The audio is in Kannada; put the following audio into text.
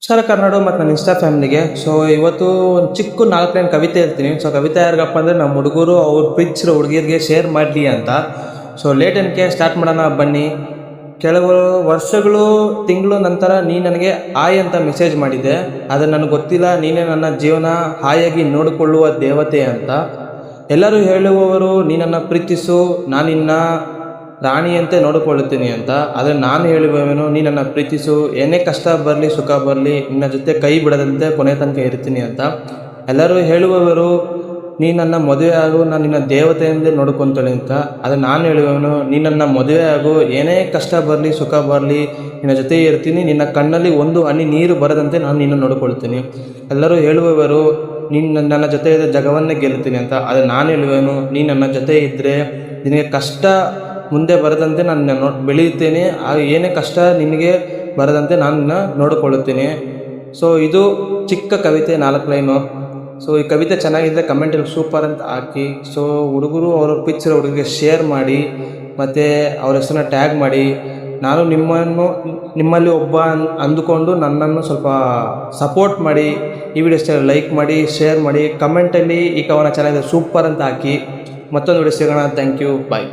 ನಮಸ್ಕಾರ ಕರ್ನಾಡು ಮತ್ತು ನನ್ನ ಇನ್ಸ್ಟಾ ಫ್ಯಾಮಿಲಿಗೆ. ಸೊ ಇವತ್ತು ಒಂದು ಚಿಕ್ಕ 4 ಲೈನ್ ಕವಿತೆ ಹೇಳ್ತೀನಿ. ಸೊ ಕವಿತೆ ಯಾರಿಗಪ್ಪ ಅಂದರೆ ನಮ್ಮ ಹುಡುಗರು ಅವ್ರು ಪ್ರೀತಿಸಿರೋ ಹುಡುಗಿಯರಿಗೆ ಶೇರ್ ಮಾಡಲಿ ಅಂತ. ಸೊ ಲೇಟ್ ಏನಕ್ಕೆ ಸ್ಟಾರ್ಟ್ ಮಾಡೋಣ ಬನ್ನಿ. ಕೆಲವು ವರ್ಷಗಳು ತಿಂಗಳು ನಂತರ ನೀ ನನಗೆ ಹಾಯ್ ಅಂತ ಮೆಸೇಜ್ ಮಾಡಿದ್ದೆ. ಅದು ನನಗೆ ಗೊತ್ತಿಲ್ಲ ನೀನೇ ನನ್ನ ಜೀವನ ಹಾಯಾಗಿ ನೋಡಿಕೊಳ್ಳುವ ದೇವತೆ ಅಂತ. ಎಲ್ಲರೂ ಹೇಳುವವರು ನೀ ನನ್ನ ಪ್ರೀತಿಸು, ನಾನಿನ್ನ ರಾಣಿಯಂತೆ ನೋಡಿಕೊಳ್ಳುತ್ತೀನಿ ಅಂತ. ಆದರೆ ನಾನು ಹೇಳುವೆನು ನೀ ನನ್ನ ಪ್ರೀತಿಸು, ಏನೇ ಕಷ್ಟ ಬರಲಿ ಸುಖ ಬರಲಿ ನಿನ್ನ ಜೊತೆ ಕೈ ಬಿಡದಂತೆ ಕೊನೆ ತನಕ ಇರ್ತೀನಿ ಅಂತ. ಎಲ್ಲರೂ ಹೇಳುವವರು ನೀ ನನ್ನ ಮದುವೆ ಆಗು, ನಾನು ನಿನ್ನ ದೇವತೆಯಂದೇ ನೋಡ್ಕೊತೀನಿ ಅಂತ. ಆದರೆ ನಾನು ಹೇಳುವೆನು ನೀ ನನ್ನ ಮದುವೆ ಆಗು, ಏನೇ ಕಷ್ಟ ಬರಲಿ ಸುಖ ಬರಲಿ ನಿನ್ನ ಜೊತೆ ಇರ್ತೀನಿ, ನಿನ್ನ ಕಣ್ಣಲ್ಲಿ ಒಂದು ಹನಿ ನೀರು ಬರದಂತೆ ನಾನು ನಿನ್ನ ನೋಡಿಕೊಳ್ತೀನಿ. ಎಲ್ಲರೂ ಹೇಳುವವರು ನೀನು ನನ್ನ ಜೊತೆ ಇದ್ದರೆ ಜಗವನ್ನೇ ಗೆಲ್ತೀನಿ ಅಂತ. ಆದರೆ ನಾನು ಹೇಳುವೆನು ನೀ ನನ್ನ ಜೊತೆ ಇದ್ದರೆ ನಿನಗೆ ಕಷ್ಟ ಮುಂದೆ ಬರದಂತೆ ನಾನು ಬೆಳೆಯುತ್ತೇನೆ, ಏನೇ ಕಷ್ಟ ನಿನಗೆ ಬರದಂತೆ ನಾನು ನೋಡಿಕೊಳ್ಳುತ್ತೇನೆ. ಸೊ ಇದು ಚಿಕ್ಕ ಕವಿತೆ 4 ಲೈನು. ಸೊ ಈ ಕವಿತೆ ಚೆನ್ನಾಗಿದ್ದರೆ ಕಮೆಂಟಲ್ಲಿ ಸೂಪರ್ ಅಂತ ಹಾಕಿ. ಸೊ ಹುಡುಗರು ಅವ್ರ ಪ್ರೀತಿಸಿರೋ ಹುಡುಗರಿಗೆ ಶೇರ್ ಮಾಡಿ ಮತ್ತು ಅವ್ರ ಹೆಸರನ್ನ ಟ್ಯಾಗ್ ಮಾಡಿ. ನಾನು ನಿಮ್ಮಲ್ಲಿ ಒಬ್ಬ ಅಂದುಕೊಂಡು ನನ್ನನ್ನು ಸ್ವಲ್ಪ ಸಪೋರ್ಟ್ ಮಾಡಿ. ಈ ವಿಡಿಯೋ ಇಷ್ಟ ಲೈಕ್ ಮಾಡಿ, ಶೇರ್ ಮಾಡಿ, ಕಮೆಂಟಲ್ಲಿ ಈ ಕವನ ಚೆನ್ನಾಗಿದೆ ಸೂಪರ್ ಅಂತ ಹಾಕಿ. ಮತ್ತೊಂದು ವಿಡಿಯೋ ಸಿಗೋಣ. Thank you, bye.